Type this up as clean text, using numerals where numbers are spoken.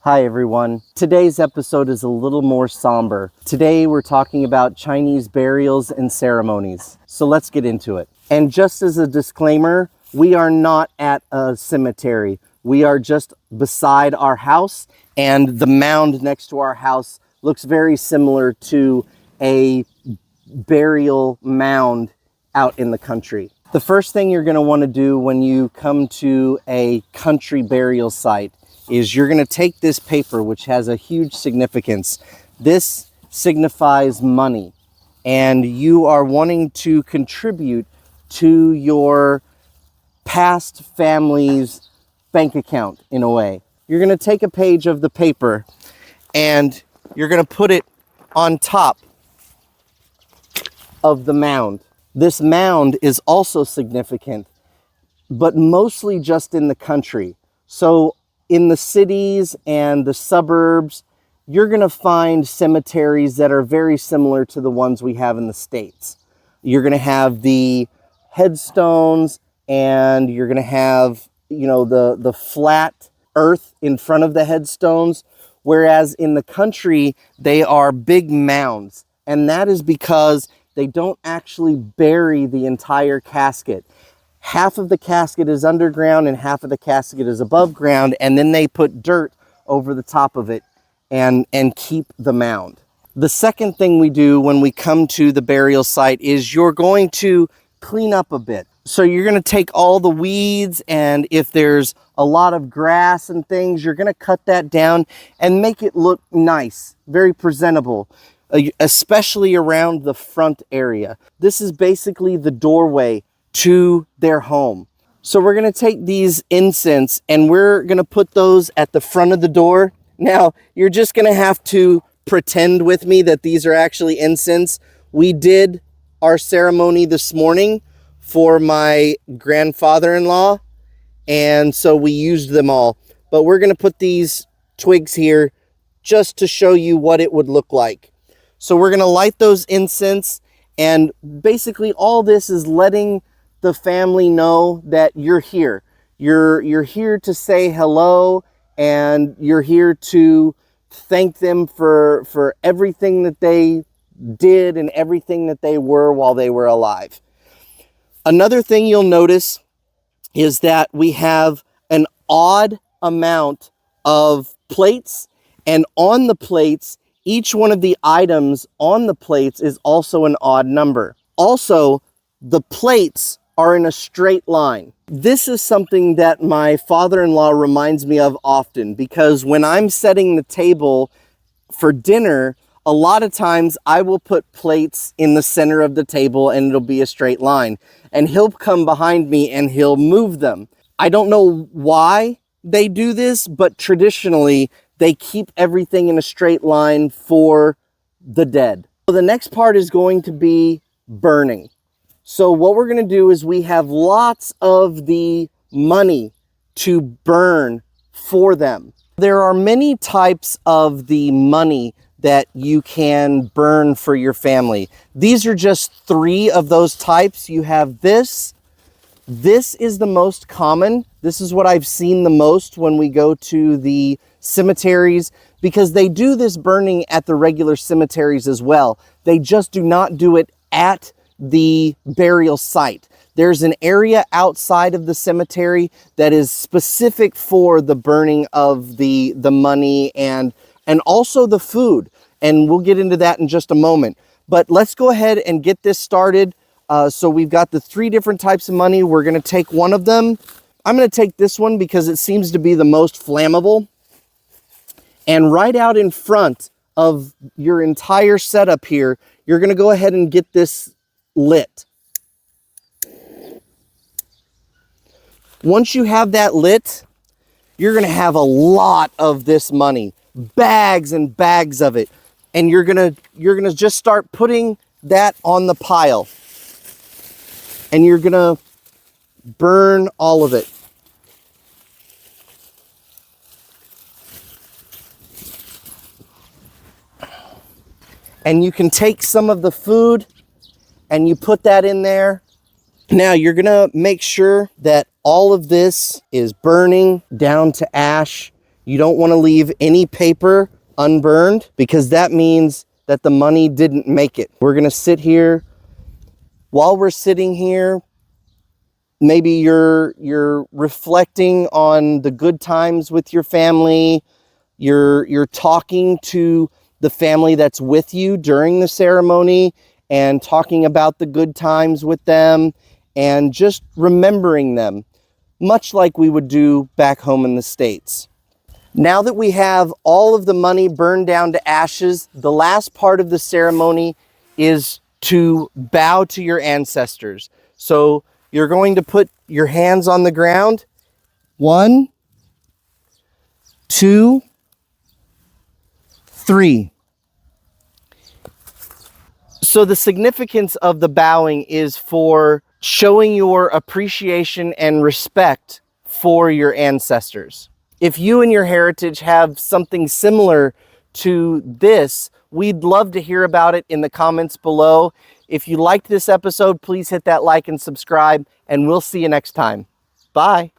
Hi everyone. Today's episode is a little more somber. Today we're talking about Chinese burials and ceremonies. So let's get into it. And just as a disclaimer, we are not at a cemetery. We are just beside our house, and the mound next to our house looks very similar to a burial mound out in the country. The first thing you're going to want to do when you come to a country burial site is you're going to take this paper, which has a huge significance. This signifies money, and you are wanting to contribute to your past family's bank account in a way. You're going to take a page of the paper and you're going to put it on top of the mound. This mound is also significant, but mostly just in the country. So in the cities and the suburbs, you're going to find cemeteries that are very similar to the ones we have in the States. You're going to have the headstones, and you're going to have, the flat earth in front of the headstones, whereas in the country, they are big mounds. And that is because they don't actually bury the entire casket. Half of the casket is underground and half of the casket is above ground, and then they put dirt over the top of it and keep the mound. The second thing we do when we come to the burial site is you're going to clean up a bit. So you're going to take all the weeds, and if there's a lot of grass and things, you're going to cut that down and make it look nice, very presentable, especially around the front area. This is basically the doorway to their home. So we're going to take these incense and we're going to put those at the front of the door. Now, you're just going to have to pretend with me that these are actually incense. We did our ceremony this morning for my grandfather-in-law, and so we used them all. But we're going to put these twigs here just to show you what it would look like. So we're going to light those incense, and basically all this is letting the family know that you're here. You're here to say hello, and you're here to thank them for everything that they did and everything that they were while they were alive. Another thing you'll notice is that we have an odd amount of plates, and on the plates, each one of the items on the plates is also an odd number. Also, the plates are in a straight line. This is something that my father-in-law reminds me of often, because when I'm setting the table for dinner, a lot of times I will put plates in the center of the table and it'll be a straight line. And he'll come behind me and he'll move them. I don't know why they do this, but traditionally they keep everything in a straight line for the dead. So the next part is going to be burning. So what we're going to do is we have lots of the money to burn for them. There are many types of the money that you can burn for your family. These are just 3 of those types. You have this. This is the most common. This is what I've seen the most when we go to the cemeteries, because they do this burning at the regular cemeteries as well. They just do not do it at the burial site. There's an area outside of the cemetery that is specific for the burning of the money and also the food. And we'll get into that in just a moment. But let's go ahead and get this started. So we've got the 3 different types of money. We're going to take one of them. I'm going to take this one because it seems to be the most flammable. And right out in front of your entire setup here, you're going to go ahead and get this lit. Once you have that lit, you're going to have a lot of this money, bags and bags of it. And you're going to just start putting that on the pile. And you're going to burn all of it. And you can take some of the food and you put that in there. Now you're gonna make sure that all of this is burning down to ash. You don't want to leave any paper unburned because that means that the money didn't make it. We're going to sit here. While we're sitting here, maybe you're reflecting on the good times with your family. You're talking to the family that's with you during the ceremony and talking about the good times with them and just remembering them, much like we would do back home in the States. Now that we have all of the money burned down to ashes, the last part of the ceremony is to bow to your ancestors. So you're going to put your hands on the ground. 1, 2, 3. So the significance of the bowing is for showing your appreciation and respect for your ancestors. If you and your heritage have something similar to this, we'd love to hear about it in the comments below. If you liked this episode, please hit that like and subscribe, and we'll see you next time. Bye.